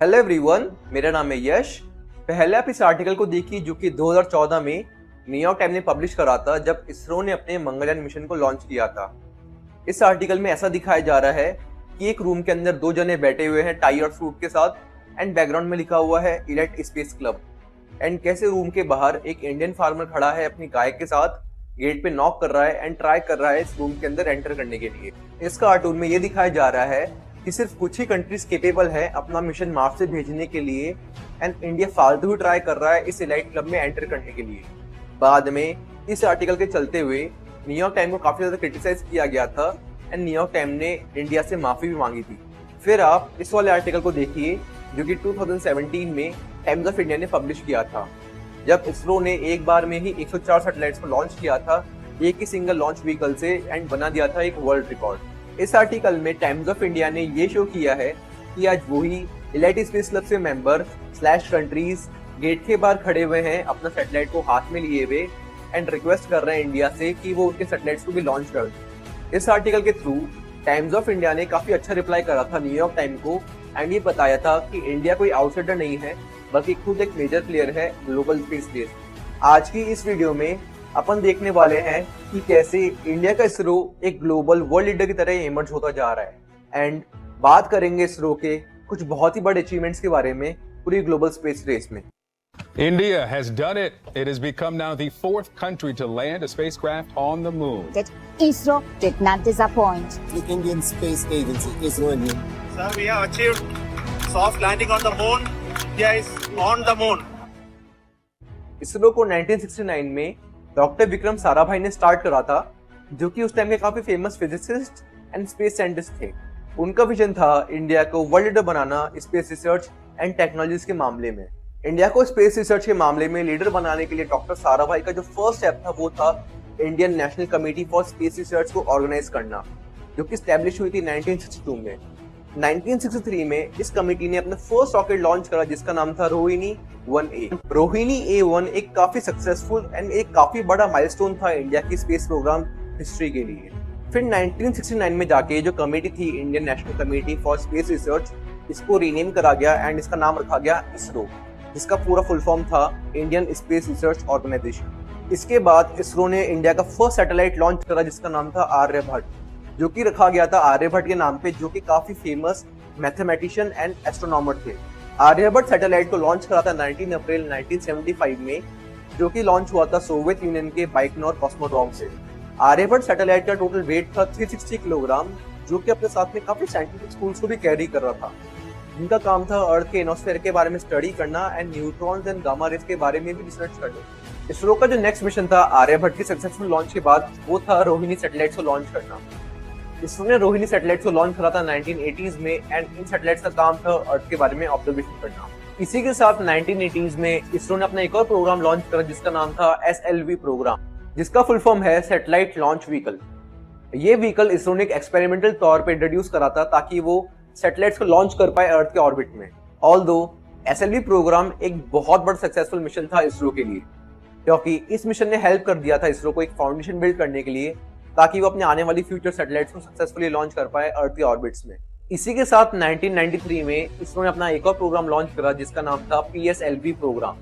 Hello everyone, मेरा नाम है यश। पहले आप इस आर्टिकल को देखिए जो कि 2014 में न्यूयॉर्क टाइम ने पब्लिश करा था जब इसरो ने अपने मंगलयान मिशन को लॉन्च किया था। इस आर्टिकल में ऐसा दिखाया जा रहा है कि एक रूम के अंदर दो जने बैठे हुए हैं टाई और सूट के साथ एंड बैकग्राउंड में लिखा हुआ है इलाइट स्पेस क्लब। एंड कैसे रूम के बाहर एक इंडियन फार्मर खड़ा है अपनी गाय के साथ, गेट पे नॉक कर रहा है एंड ट्राई कर रहा है इस रूम के अंदर एंटर करने के लिए। इस कार्टून में ये दिखाया जा रहा है कि सिर्फ कुछ ही कंट्रीज केपेबल है अपना मिशन मार्स से भेजने के लिए एंड इंडिया फालतू ही ट्राई कर रहा है इस एलाइट क्लब में एंटर करने के लिए। बाद में इस आर्टिकल के चलते हुए न्यूयॉर्क टाइम को काफी ज्यादा क्रिटिसाइज किया गया था एंड न्यूयॉर्क टाइम ने इंडिया से माफी भी मांगी थी। फिर आप इस वाले आर्टिकल को देखिए जो कि 2017 में टाइम्स ऑफ इंडिया ने पब्लिश किया था, जब इसरो ने एक बार में ही 104 सैटेलाइट्स को लॉन्च किया था एक ही सिंगल लॉन्च व्हीकल से एंड बना दिया था एक वर्ल्ड रिकॉर्ड। इस आर्टिकल में टाइम्स ऑफ इंडिया ने ये शो किया है कि आज वही इलाइट स्पेस क्लब से मेंबर स्लैश कंट्रीज गेट के बाहर खड़े हुए हैं अपना सैटेलाइट को हाथ में लिए हुए एंड रिक्वेस्ट कर रहे हैं इंडिया से कि वो उनके सैटेलाइट्स को भी लॉन्च कर दें। इस आर्टिकल के थ्रू टाइम्स ऑफ इंडिया ने काफी अच्छा रिप्लाई करा था न्यूयॉर्क टाइम को एंड ये बताया था कि इंडिया कोई आउटसाइडर नहीं है बल्कि खुद एक मेजर प्लेयर है ग्लोबल स्पेस रेस। आज की इस वीडियो में अपन देखने वाले हैं कि कैसे इंडिया का इसरो एक ग्लोबल वर्ल्ड लीडर की तरह इमर्ज होता जा रहा है एंड बात करेंगे इसरो के कुछ बहुत ही बड़े अचीवमेंट्स के बारे में पूरी ग्लोबल स्पेस रेस में। India has done it. It has become now the fourth country to land a spacecraft on the moon. That ISRO did not disappoint. The Indian Space Agency, ISRO India. Sir, we have achieved soft landing on the moon. India is on the moon. ISRO को 1969 में doctor Vikram Sarabhai ने start करा था, जो कि उस time के काफी famous physicist and space scientist थे। उनका विजन था इंडिया को world leader banana space research and technologies के मामले में। इंडिया को स्पेस रिसर्च के मामले में लीडर बनाने के लिए डॉक्टर साराभाई का जो फर्स्ट स्टेप था वो था Indian national committee for space research को ऑर्गेनाइज करना, जो कि स्टैब्लिश हुई थी 1962 में। 1963 में इस कमेटी ने अपना फर्स्ट रॉकेट लॉन्च करा जिसका नाम था रोहिणी 1A। रोहिणी A1 एक काफी सक्सेसफुल एंड एक काफी बड़ा माइलस्टोन था इंडिया की स्पेस प्रोग्राम हिस्ट्री के लिए। फिर 1969 में जाके जो कमेटी थी Indian national committee for space research, इसको रीनेम करा गया एंड इसका नाम रखा गया इसरो, जिसका पूरा फुल फॉर्म था इंडियन स्पेस रिसर्च ऑर्गेनाइजेशन। इसके बाद इसरो ने इंडिया का फर्स्ट सैटेलाइट लॉन्च करा जिसका नाम था आर्यभट्ट, जो कि रखा गया था आर्यभट्ट के नाम पे, जो कि काफी फेमस मैथमेटिशियन एंड एस्ट्रोनॉमर थे। आर्यभट्ट सैटेलाइट को लॉन्च करा था 19 अप्रैल 1975 में, जो कि लॉन्च हुआ था सोवियत यूनियन के बाइकनोर कॉस्मोड्रोम से। आर्यभट्ट सैटेलाइट का टोटल वेट था 360 किलोग्राम, जो कि अपने साथ में काफी साइंटिफिक टूल्स को भी कैरी कर रहा था, जिनका काम था अर्थ के एटमॉस्फेयर के बारे में स्टडी करना and neutrons and gamma rays के बारे में भी रिसर्च करना। इसरो का जो नेक्स्ट मिशन था आर्यभट्ट के सक्सेसफुल लॉन्च के बाद वो था रोहिणी सैटेलाइट को लॉन्च करना। इसरो ने रोहिणी सैटेलाइट को लॉन्च करा था 1980s में एंड इन सैटेलाइट्स का काम था अर्थ के बारे में ऑब्जर्वेशन करना। इसी के साथ 1980s में इसरो ने अपना एक और प्रोग्राम लॉन्च करा जिसका नाम था SLV प्रोग्राम, जिसका फुल फॉर्म है सैटेलाइट लॉन्च व्हीकल। ये व्हीकल इसरो ने एक एक्सपेरिमेंटल तौर पे इंट्रोड्यूस करा था ताकि वो सैटेलाइट्स को लॉन्च कर पाए अर्थ के ऑर्बिट में। ऑल्दो SLV प्रोग्राम एक बहुत बड़ा सक्सेसफुल मिशन था इसरो के लिए, क्योंकि इस मिशन ने हेल्प कर दिया था इसरो को एक फाउंडेशन बिल्ड करने के लिए ताकि वो अपने आने वाली फ्यूचर सैटेलाइट्स को सक्सेसफुली लॉन्च कर पाए अर्थ के ऑर्बिट्स में। इसी के साथ 1993 में इसरो ने अपना एक और प्रोग्राम लॉन्च करा जिसका नाम था PSLV प्रोग्राम।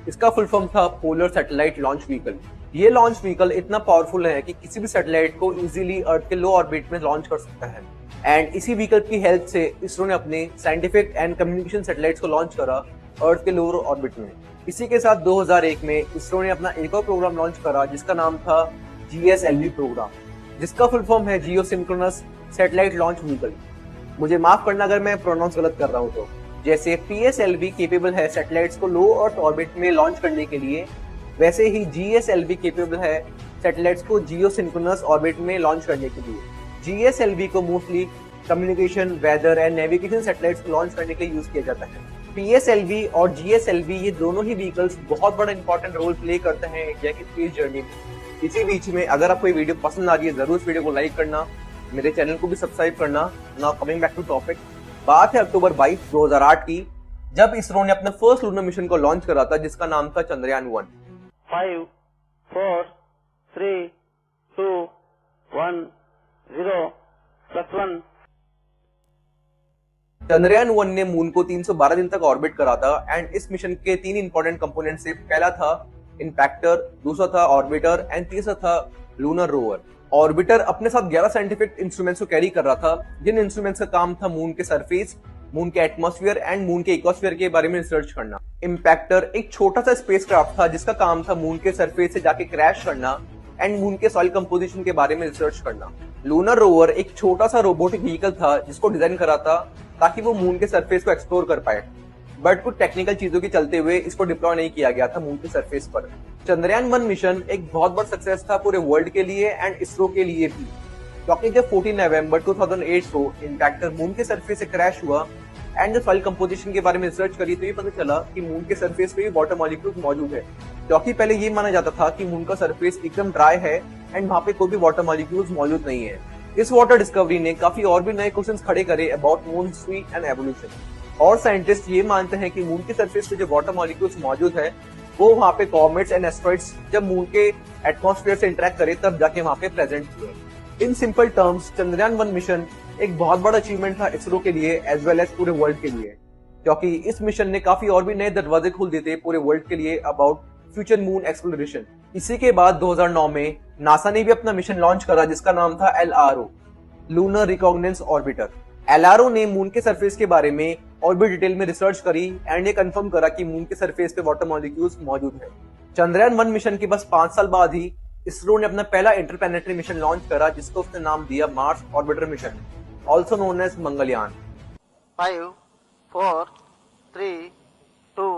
इसका फुल फॉर्म था पोलर सैटेलाइट लॉन्च व्हीकल। ये लॉन्च व्हीकल इतना पावरफुल है कि किसी भी सैटेलाइट को इजीली अर्थ के लो ऑर्बिट में लॉन्च कर सकता है एंड इसी व्हीकल की हेल्प से इसरो ने अपने साइंटिफिक एंड कम्युनिकेशन सैटेलाइट्स को लॉन्च करा अर्थ के लोअर ऑर्बिट में। इसी के साथ 2001 में इसरो ने अपना एक और प्रोग्राम लॉन्च करा जिसका नाम था GSLV प्रोग्राम, जिसका फुल फॉर्म है जियो सिंक्रोनस सैटेलाइट लॉन्च व्हीकल। मुझे माफ करना अगर मैं प्रोनाउंस गलत कर रहा हूँ तो। जैसे PSLV केपेबल है सैटेलाइट्स को लो अर्थ ऑर्बिट में लॉन्च करने के लिए, वैसे ही GSLV केपेबल है सैटेलाइट्स को जियो सिंक्रोनस ऑर्बिट में लॉन्च करने के लिए। GSLV को mostly communication, weather and navigation satellites को लॉन्च करने के लिए यूज किया जाता है। PSLV और GSLV ये दोनों ही व्हीकल्स बहुत बड़ा इंपॉर्टेंट रोल प्ले करते हैं इंडिया की स्पेस जर्नी में। इसी बीच में अगर आपको ये वीडियो पसंद आ रही है जरूर इस वीडियो को लाइक करना, मेरे चैनल को भी सब्सक्राइब करना। Now coming back to topic, बात है अक्टूबर 22, 2008 की, जब इसरो ने अपना फर्स्ट लूनर मिशन को लॉन्च करा था जिसका नाम था चंद्रयान 1। 5, 4, 3, 2, 1, 0, +1। चंद्रयान 1 ने मून को 312 दिन तक ऑर्बिट करा था एंड इस मिशन के 3 इंपॉर्टेंट कंपोनेंट से पहला था इंपैक्टर, दूसरा था ऑर्बिटर एंड तीसरा था लूनर रोवर। ऑर्बिटर अपने साथ 11 साइंटिफिक इंस्ट्रूमेंट्स को कैरी कर रहा था, जिन इंस्ट्रूमेंट्स का काम था मून के सरफेस, मून के एटमॉस्फेयर एंड मून के इकोस्फेयर के बारे में रिसर्च करना। इंपैक्टर एक छोटा सा स्पेसक्राफ्ट था जिसका काम था मून के सरफेस से जाके क्रैश करना एंड मून के सॉइल कंपोजिशन के बारे में रिसर्च करना। लूनर रोवर एक छोटा सा रोबोटिक व्हीकल था जिसको डिजाइन करा था ताकि वो मून के सरफेस को एक्सप्लोर कर पाए, बट कुछ टेक्निकल चीजों के चलते हुए इसको डिप्लॉय नहीं किया गया था मून के सरफेस पर। चंद्रयान 1 मिशन एक बहुत बड़ा सक्सेस था पूरे वर्ल्ड के लिए एंड इसरो के लिए भी, क्योंकि जब 14 नवंबर 2008 को इंपैक्टर मून के सरफेस से क्रैश हुआ एंड सॉइल कंपोजिशन के बारे में रिसर्च करी तो ये पता चला कि मून के सरफेस पे भी वाटर मॉलिक्यूल्स मौजूद है, क्योंकि पहले ये माना जाता था कि मून का सरफेस एकदम ड्राई है एंड वहाँ पे कोई भी वाटर मॉलिक्यूल्स मौजूद नहीं है। इस वाटर डिस्कवरी ने काफी और भी नए क्वेश्चंस खड़े करे about moon history and evolution. और साइंटिस्ट ये मानते हैं कि मून के सरफेस पे जो वाटर मॉलिक्यूल्स मौजूद है वो वहाँ पे कॉमेट्स एंड एस्ट्रॉइड्स जब मून के एटमॉस्फेयर से इंटरेक्ट करे तब जाके वहाँ पे प्रेजेंट हुए। In simple terms Chandrayaan 1 mission एक बहुत बड़ा अचीवमेंट था इसरो के लिए एज वेल एज पूरे वर्ल्ड के लिए, क्योंकि इस मिशन ने काफी और भी नए दरवाजे खोल देते पूरे वर्ल्ड के लिए अबाउट फ्यूचर मून एक्सप्लोरेशन। इसी के बाद 2009 में नासा ने भी अपना मिशन लॉन्च करा जिसका नाम था LRO, लूनर रिकॉग्निजेंस ऑर्बिटर। LRO ने मून के सरफेस के बारे में और भी डिटेल में रिसर्च करी एंड ये कंफर्म करा कि मून के सरफेस पे वाटर मॉलिक्यूल्स मौजूद है। चंद्रयान 1 मिशन के बस 5 साल बाद ही इसरो ने अपना पहला इंटरप्लैनेटरी मिशन लॉन्च करा जिसको उसने नाम दिया Mars orbiter mission, also known as Mangalyaan. 5, 4, 3, 2,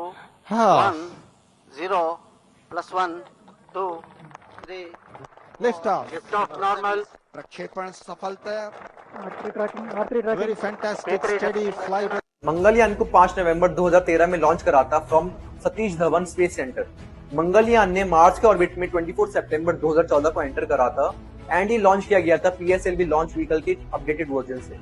1, 0, +1, 2, 3, Lift off. lift off normal, प्रक्षेपण सफलता। Very fantastic steady flight. Mangalyaan को 5 नवंबर 2013 में लॉन्च करा था from Satish Dhawan space centre. Mangalyaan ने मार्स के ऑर्बिट में 24 सितंबर 2014 को एंटर करा था एंड ये लॉन्च किया गया था PSLV लॉन्च व्हीकल के अपडेटेड वर्जन से।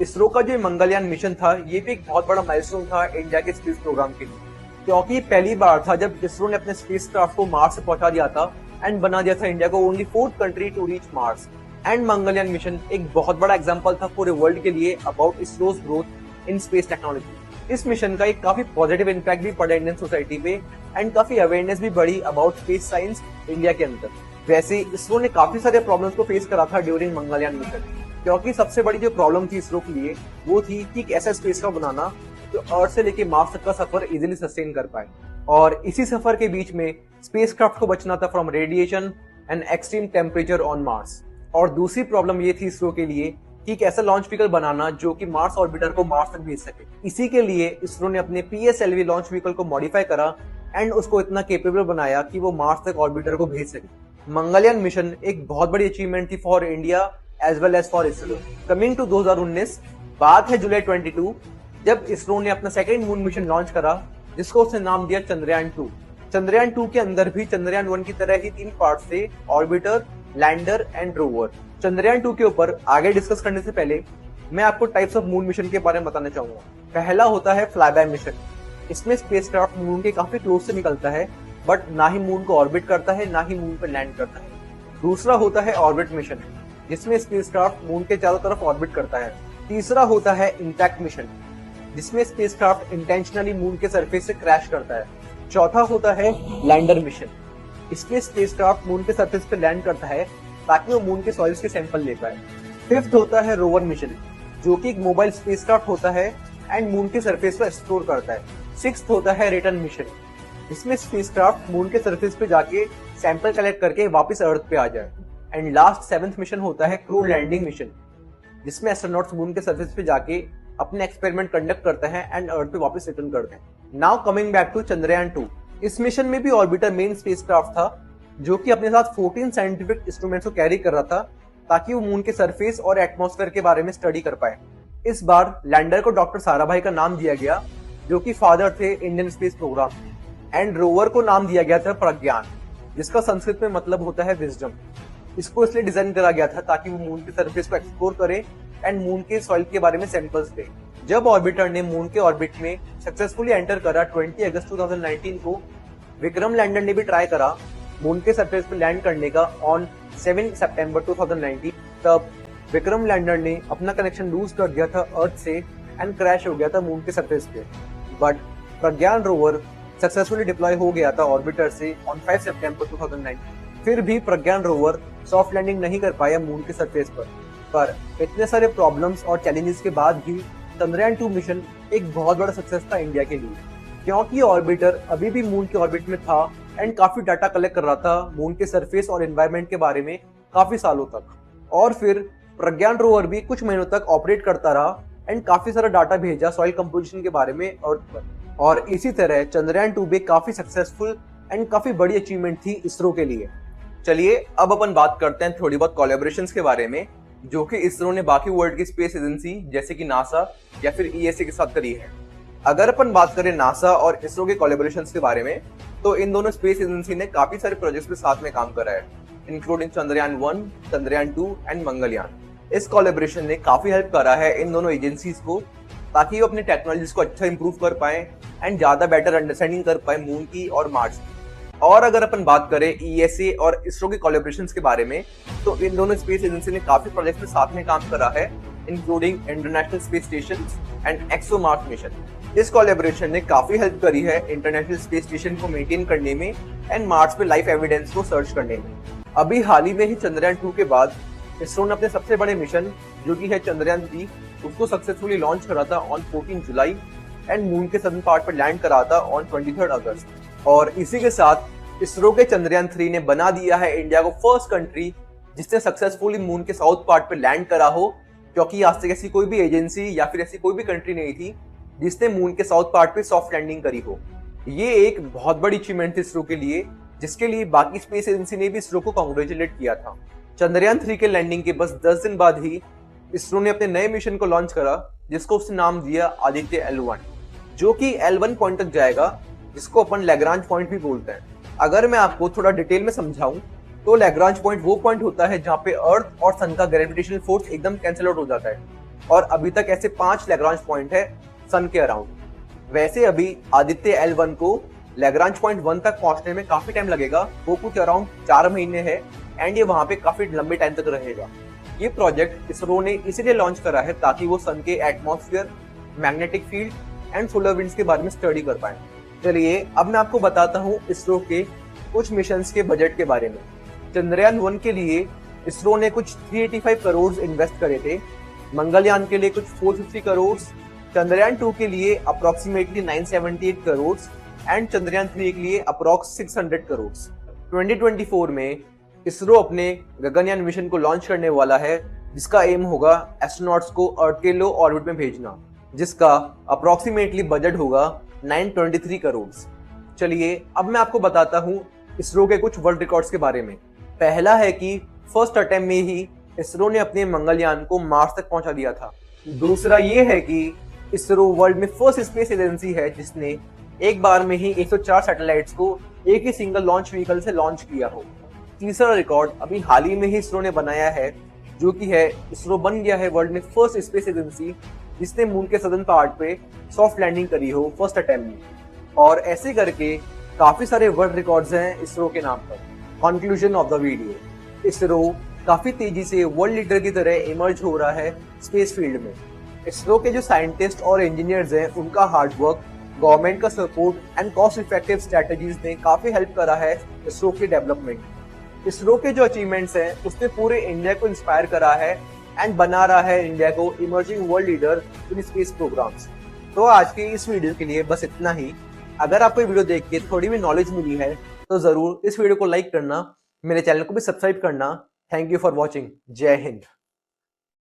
इसरो का जो मंगलयान मिशन था ये भी एक बहुत बड़ा माइलस्टोन था इंडिया के स्पेस प्रोग्राम के लिए, क्योंकि पहली बार था जब इसरो ने अपने स्पेसक्राफ्ट को मार्स से पहुंचा दिया था एंड बना दिया था इंडिया को only 4th country to reach Mars. And Mangalyaan mission एक बहुत बड़ा एग्जांपल था पूरे वर्ल्ड के लिए about ISRO's growth in space technology. इस मिशन का एक काफी पॉजिटिव इम्पैक्ट भी पड़ा इंडियन सोसाइटी पे एंड काफी अवेयरनेस भी बढ़ी अबाउट स्पेस साइंस इंडिया के अंदर। वैसे इसरो ने काफी सारे प्रॉब्लम्स को फेस करा था ड्यूरिंग मंगलयान मिशन, क्योंकि सबसे बड़ी जो प्रॉब्लम थी इसरो के लिए वो थी कि एक ऐसा स्पेस का बनाना जो अर्थ से लेके मार्स तक का सफर इजीली सस्टेन कर पाए, और इसी सफर के बीच में स्पेसक्राफ्ट को बचना था from radiation and extreme temperature on Mars. और दूसरी प्रॉब्लम ये थी इसरो के लिए कि एक ऐसा लॉन्च व्हीकल बनाना जो कि मार्स ऑर्बिटर को मार्स तक भेज सके। इसी के लिए इसरो ने अपने PSLV लॉन्च व्हीकल को मॉडिफाई करा एंड उसको इतना केपेबल बनाया कि वो मार्स तक ऑर्बिटर को भेज सके। मंगलयान मिशन एक बहुत बड़ी अचीवमेंट थी for India as well as for ISRO. Coming to 2019, बात है जुलाई 22 जब इसरो ने अपना सेकेंड मून मिशन लॉन्च करा जिसको उसने नाम दिया चंद्रयान 2। चंद्रयान 2 के अंदर भी चंद्रयान 1 की तरह ही 3 पार्ट थे, orbiter, lander and rover. Chandrayaan 2 के ऊपर आगे डिस्कस करने से पहले मैं आपको टाइप्स ऑफ मून मिशन के बारे में बताना चाहूंगा। पहला होता है फ्लाईबाय मिशन। इसमें स्पेसक्राफ्ट मून के काफी क्लोज से निकलता है बट ना ही मून को ऑर्बिट करता है ना ही मून पर लैंड करता है। दूसरा होता है ऑर्बिट मिशन, जिसमें स्पेसक्राफ्ट मून के चारों तरफ ऑर्बिट करता है। तीसरा होता है इंपैक्ट मिशन, जिसमें स्पेसक्राफ्ट इंटेंशनली मून के सरफेस से क्रैश करता है। चौथा होता है लैंडर मिशन, इसमें स्पेसक्राफ्ट मून के सरफेस पे लैंड करता है ताकि वो मून के सॉइल्स के सैंपल ले पाए। फिफ्थ होता है रोवर मिशन, जो कि एक मोबाइल स्पेसक्राफ्ट होता है एंड मून के सरफेस को एक्सप्लोर करता है। सिक्स्थ होता है रिटर्न मिशन, इसमें स्पेसक्राफ्ट मून के सरफेस पे जाके सैंपल कलेक्ट करके वापस अर्थ पे आ जाए। एंड लास्ट 7th मिशन होता है क्रू लैंडिंग मिशन, जिसमें एस्ट्रोनॉट्स मून के सरफेस पे जाके अपने एक्सपेरिमेंट कंडक्ट करते हैं एंड अर्थ पे वापस रिटर्न करते हैं। Now coming back to Chandrayaan 2, इस मिशन में भी ऑर्बिटर मेन स्पेसक्राफ्ट था जो कि अपने साथ 14 साइंटिफिक इंस्ट्रूमेंट्स को कैरी कर रहा था ताकि वो मून के सरफेस और एटमॉस्फेयर के बारे में स्टडी कर पाए। इस बार लैंडर को डॉक्टर साराभाई का नाम दिया गया जो कि फादर थे Indian space program, and rover को नाम दिया गया था प्रज्ञान, जिसका संस्कृत में मतलब होता है विजडम। इसको इसलिए डिजाइन करा गया था ताकि वो मून के सरफेस को एक्सप्लोर करे एंड मून के सॉइल के बारे में सैंपल्स ले। जब ऑर्बिटर ने मून के ऑर्बिट में सक्सेसफुली एंटर करा 20 अगस्त 2019 को, विक्रम लैंडर ने भी ट्राई करा मून के सरफेस पे लैंड करने का ऑन 7 सितंबर 2019। तब विक्रम लैंडर ने अपना कनेक्शन लूज कर दिया था अर्थ से एंड क्रैश हो गया था मून के सरफेस पे। But Pragyan rover successfully deploy हो गया था ऑर्बिटर से ऑन 5 सितंबर 2009। फिर भी प्रज्ञान रोवर सॉफ्ट लैंडिंग नहीं कर पाया मून के सरफेस पर इतने सारे प्रॉब्लम्स और चैलेंजेस के बाद भी चंद्रयान 2 मिशन एक बहुत बड़ा सक्सेस था इंडिया के लिए, क्योंकि ऑर्बिटर अभी भी मून के ऑर्बिट में था एंड काफी डाटा कलेक्ट कर रहा था मून के सरफेस और एनवायरनमेंट के बारे में काफी सालों तक। और फिर प्रज्ञान रोवर भी कुछ महीनों तक ऑपरेट करता रहा एंड काफी सारा डाटा भेजा सॉइल कंपोजिशन के बारे में अर्थ पर। और इसी तरह चंद्रयान 2 भी काफी सक्सेसफुल एंड काफी बड़ी अचीवमेंट थी इसरो के लिए। चलिए अब अपन बात करते हैं थोड़ी बहुत कोलैबोरेशंस के बारे में जो कि इसरो ने बाकी वर्ल्ड की स्पेस एजेंसी जैसे कि नासा या फिर ESA के साथ करी है। अगर अपन बात करें नासा और इसरो के कोलैबोरेशंस के बारे में, तो इन दोनों स्पेस एजेंसी ने काफी सारे प्रोजेक्ट्स पे साथ में काम करा है, इंक्लूडिंग चंद्रयान 1, चंद्रयान 2 एंड मंगलयान। इस कोलैबोरेशन ने काफी हेल्प करा है इन दोनों एजेंसीज को ताकि वो अपनी टेक्नोलॉजीज को अच्छा इंप्रूव कर पाए एंड ज्यादा बेटर अंडरस्टैंडिंग कर पाए मून की और मार्स की। और अगर अपन बात करें ESA और इसरो के कोलैबोरेशंस के बारे में, तो इन दोनों स्पेस एजेंसी ने काफी प्रोजेक्ट्स में साथ में काम करा है, including international space station and ExoMars mission. इस कोलैबोरेशन ने काफी हेल्प करी है इंटरनेशनल स्पेस स्टेशन को मेंटेन करने में एंड मार्स पे लाइफ एविडेंस को सर्च करने में। अभी हाल ही में ही चंद्रयान 2 के बाद इसरो ने अपने सबसे बड़े मिशन जो कि है चंद्रयान 3 उसको सक्सेसफुली लॉन्च करा था ऑन 14 जुलाई एंड मून के सदर्न पार्ट पर लैंड करा था ऑन 23 अगस्त। और इसी के साथ इसरो के चंद्रयान 3 ने बना दिया है इंडिया को फर्स्ट कंट्री जिसने सक्सेसफुली मून के साउथ पार्ट पर लैंड करा हो, क्योंकि आज तक ऐसी कोई भी एजेंसी या फिर ऐसी कोई भी कंट्री नहीं थी जिसने मून के साउथ पार्ट पे सॉफ्ट लैंडिंग करी हो। ये एक बहुत बड़ी अचीवमेंट थी इसरो के लिए, जिसके लिए बाकी स्पेस एजेंसी ने भी इसरो को कांग्रेचुलेट किया था। चंद्रयान 3 के लैंडिंग के बस 10 दिन बाद ही इसरो ने अपने नए मिशन को लॉन्च करा जिसको उसने नाम दिया आदित्य L1, जो कि L1 पॉइंट तक जाएगा, जिसको अपन लैग्रांज पॉइंट भी बोलते हैं। अगर मैं आपको थोड़ा डिटेल में समझाऊं तो लैग्रांज पॉइंट वो पॉइंट होता है जहां पे अर्थ और सन का ग्रेविटेशनल फोर्स एकदम कैंसिल आउट हो जाता है, और अभी तक ऐसे 5 लैग्रांज पॉइंट है सन के अराउंड। वैसे अभी आदित्य L1 को लैग्रांज पॉइंट 1 तक पहुंचने में काफी टाइम लगेगा, वो कुछ अराउंड 4 महीने है एंड ये वहां पे काफी लंबे टाइम तक रहेगा। ये प्रोजेक्ट इसरो ने इसीलिए लॉन्च करा है ताकि वो सन के atmosphere, magnetic field and solar winds के बारे में स्टडी कर पाए। चलिए अब मैं आपको बताता हूँ इसरो के कुछ मिशंस के बजट के बारे में। चंद्रयान 1 के लिए इसरो ने कुछ 385 करोड़ इन्वेस्ट करे थे, मंगलयान के लिए कुछ 450 करोड़, चंद्रयान 2 के लिए अप्रोक्सीमेटली 978 करोड़ एंड चंद्रयान 3 के लिए अप्रोक्स 600 करोड़। 2024 में इसरो अपने गगनयान मिशन को लॉन्च करने वाला है, जिसका एम होगा एस्ट्रोनॉट्स को अर्थ के लो ऑर्बिट में भेजना, जिसका अप्रोक्सीमेटली बजट होगा 923 करोड़। चलिए अब मैं आपको बताता हूँ इसरो के कुछ वर्ल्ड रिकॉर्ड्स के बारे में। पहला है कि फर्स्ट अटेम्प्ट में ही इसरो ने अपने मंगलयान को मार्स तक पहुंचा दिया था। दूसरा ये है कि इसरो वर्ल्ड में फर्स्ट स्पेस एजेंसी है जिसने एक बार में ही 104 सैटेलाइट्स को एक ही सिंगल लॉन्च व्हीकल से लॉन्च किया हो। तीसरा रिकॉर्ड अभी हाल ही में ही इसरो ने बनाया है, जो कि है इसरो बन गया है वर्ल्ड में फर्स्ट स्पेस एजेंसी जिसने मून के सदर्न पार्ट पे सॉफ्ट लैंडिंग करी हो फर्स्ट अटेम्प्ट में। और ऐसे करके काफी सारे वर्ल्ड रिकॉर्ड्स हैं इसरो के नाम पर। Conclusion of the video, ISRO काफी तेजी से वर्ल्ड लीडर की तरह इमर्ज हो रहा है स्पेस फील्ड में। इसरो के जो साइंटिस्ट और इंजीनियर्स हैं उनका हार्ड वर्क, गवर्नमेंट का support and cost effective strategies ने काफी हेल्प करा है इसरो के डेवलपमेंट। इसरो के जो अचीवमेंट्स हैं उसने पूरे इंडिया को इंस्पायर करा है एंड बना रहा है इंडिया को emerging world leader in space programs. तो आज के इस वीडियो के लिए बस इतना ही। अगर आपको वीडियो देख के थोड़ी भी नॉलेज मिली है तो जरूर इस वीडियो को लाइक करना, मेरे चैनल को भी सब्सक्राइब करना। Thank you for watching. जय हिंद।